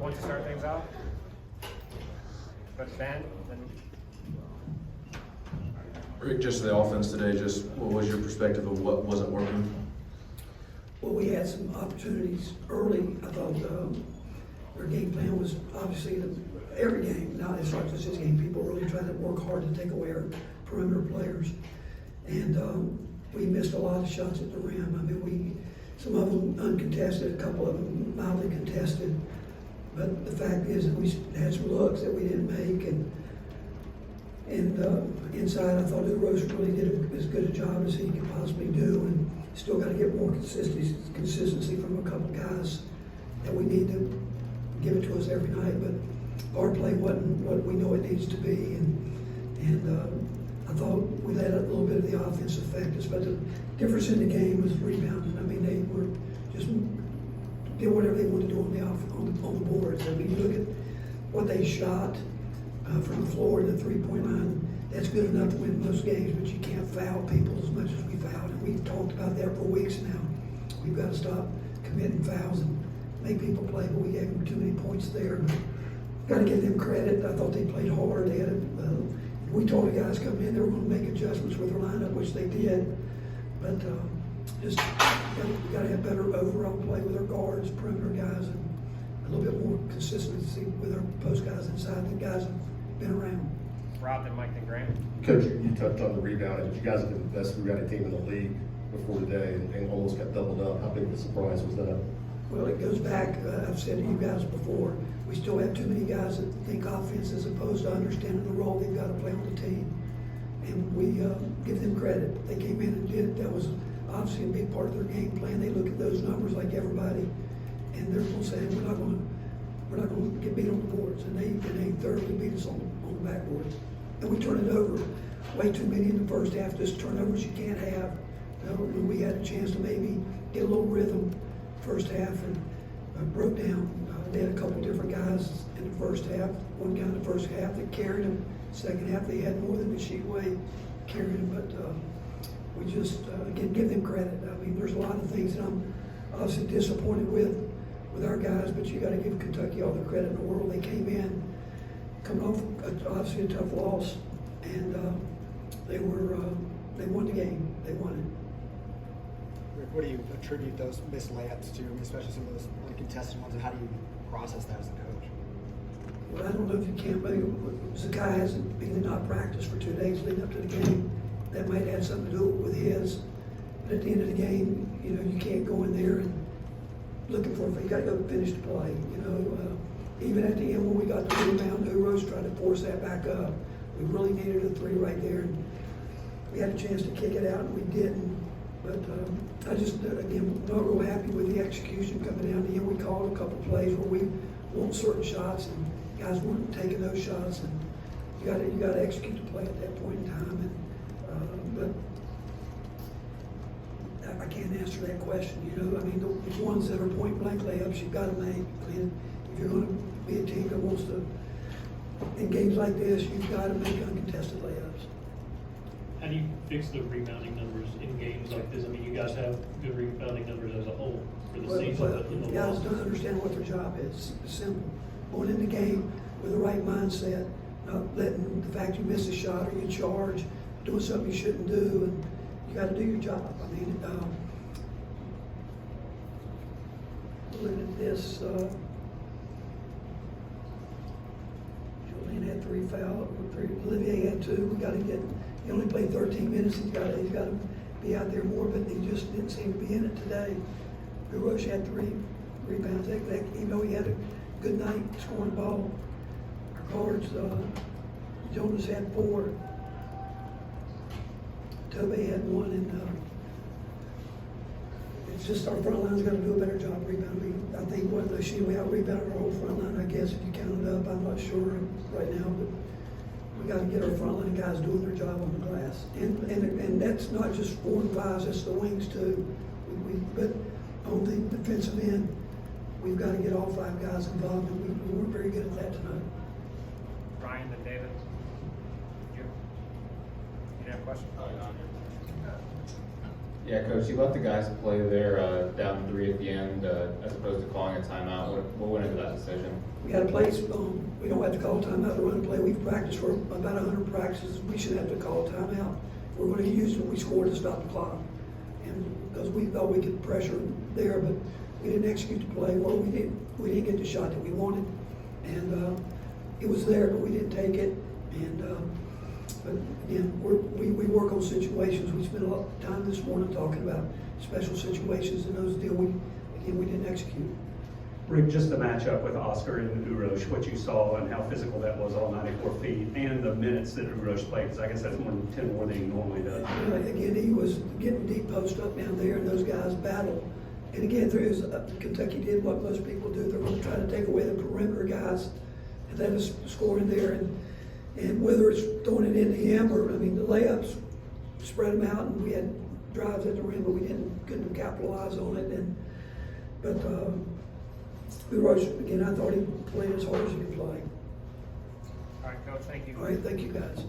want to start things out? But Ben, then Rick, just the offense today, just what was your perspective of what wasn't working? Well, we had some opportunities early. I thought our game plan was obviously every game, not it's not just this game. People really try to work hard to take away our perimeter players, and we missed a lot of shots at the rim. I mean, some of them uncontested, a couple of them mildly contested. But the fact is that we had some looks that we didn't make, and inside I thought Rose really did as good a job as he could possibly do, and still got to get more consistency from a couple guys that we need to give it to us every night. But our play wasn't what we know it needs to be, and I thought we let a little bit of the offense affect us. But the difference in the game was rebounding. I mean, they were just did whatever they wanted to do on the boards. I mean, you look at what they shot from the floor to the three-point line. That's good enough to win most games, but you can't foul people as much as we fouled. And we've talked about that for weeks now. We've got to stop committing fouls and make people play, but we gave them too many points there. Got to give them credit. I thought they played hard. They had we told the guys coming in they were going to make adjustments with their lineup, which they did. But just we got to have better overall play with our guards, perimeter guys, and a little bit more consistency with our post guys inside. The guys have been around. Rob, then Mike, then Graham. Coach, you touched on the rebounding, but you guys have been the best rebounding team in the league before today and almost got doubled up. How big of a surprise was that? Well, it goes back, I've said to you guys before, we still have too many guys that think offense as opposed to understanding the role they've got to play on the team. And we give them credit. They came in and did it. That was obviously a big part of their game plan. They look at those numbers like everybody, and they're going to say, we're not going to get beat on the boards. And they thoroughly beat us on the backboard. And we turned it over way too many in the first half. Just turnovers you can't have. We had a chance to maybe get a little rhythm first half and broke down. They had a couple different guys in the first half. One guy in the first half that carried them. Second half they had more than the sheet weight carried them. But we just again give them credit. I mean, there's a lot of things that I'm obviously disappointed with our guys, but you got to give Kentucky all the credit in the world. They came in coming off obviously a tough loss, and they won the game. They won it. Rick, what do you attribute those missed layups to, especially some of those contested ones, and how do you process that as a coach? Well, I don't know if you can, but Zakai hasn't been not practiced for 2 days leading up to the game. That might have something to do with his. But at the end of the game, you know, you can't go in there and looking for you got to go finish the play. You know, even at the end when we got the rebound, Rose tried to force that back up. We really needed a three right there, and we had a chance to kick it out, and we didn't. But I just, again, not real happy with the execution coming down the end. We called a couple plays where we want certain shots, and guys weren't taking those shots, and you got to execute the play at that point in time. And but I can't answer that question. You know, I mean, the ones that are point blank layups, you've got to make. I mean, if you're going to be a team that wants to, in games like this, you've got to make uncontested layups. How do you fix the rebounding numbers in games like this? I mean, you guys have good rebounding numbers as a whole for the season. But the guys don't understand what their job is. It's simple. Going in the game with the right mindset, not letting the fact you miss a shot or you charge, doing something you shouldn't do, and you got to do your job. I mean, looking at this, Julian had 3 fouls. Olivier had 2. We got to get. He only played 13 minutes. He's got to be out there more, but he just didn't seem to be in it today. Roche had 3 rebounds. Even though he had a good night scoring the ball, our guards, Jonas had 4. Tobe had 1, and it's just our front line's got to do a better job rebounding. I think we out rebounded our whole front line. I guess if you count it up, I'm not sure right now, but we got to get our front line guys doing their job on the glass. And that's not just 4 and 5s; that's the wings too. But on the defensive end, we've got to get all 5 guys involved, and we weren't very good at that tonight. Ryan, then David. You have a question? Yeah, Coach, you let the guys play there down 3 at the end as opposed to calling a timeout. What went into that decision? We got a place, we don't have to call a timeout to run a play. We've practiced for about 100 practices. We shouldn't have to call a timeout. We're going to use what we scored to stop the clock. And because we thought we could pressure there, but we didn't execute the play. Well, we didn't get the shot that we wanted. And it was there, but we didn't take it. And but again, we work on situations. We spent a lot of time this morning talking about special situations, and those deal we didn't execute. Rick, just the matchup with Oscar and Urosh, what you saw and how physical that was, all 94 feet, and the minutes that Urosh played, because I guess that's more than 10 more than he normally does. Again, he was getting deep post up down there, and those guys battled. And again, there is Kentucky did what most people do. They're going to try to take away the perimeter guys and let us score in there. And whether it's throwing it into him or, I mean, the layups, spread them out, and we had drives at the rim, but we couldn't capitalize on it. But Urosh, again, I thought he played as hard as he could play. All right, Coach, thank you. All right, thank you guys.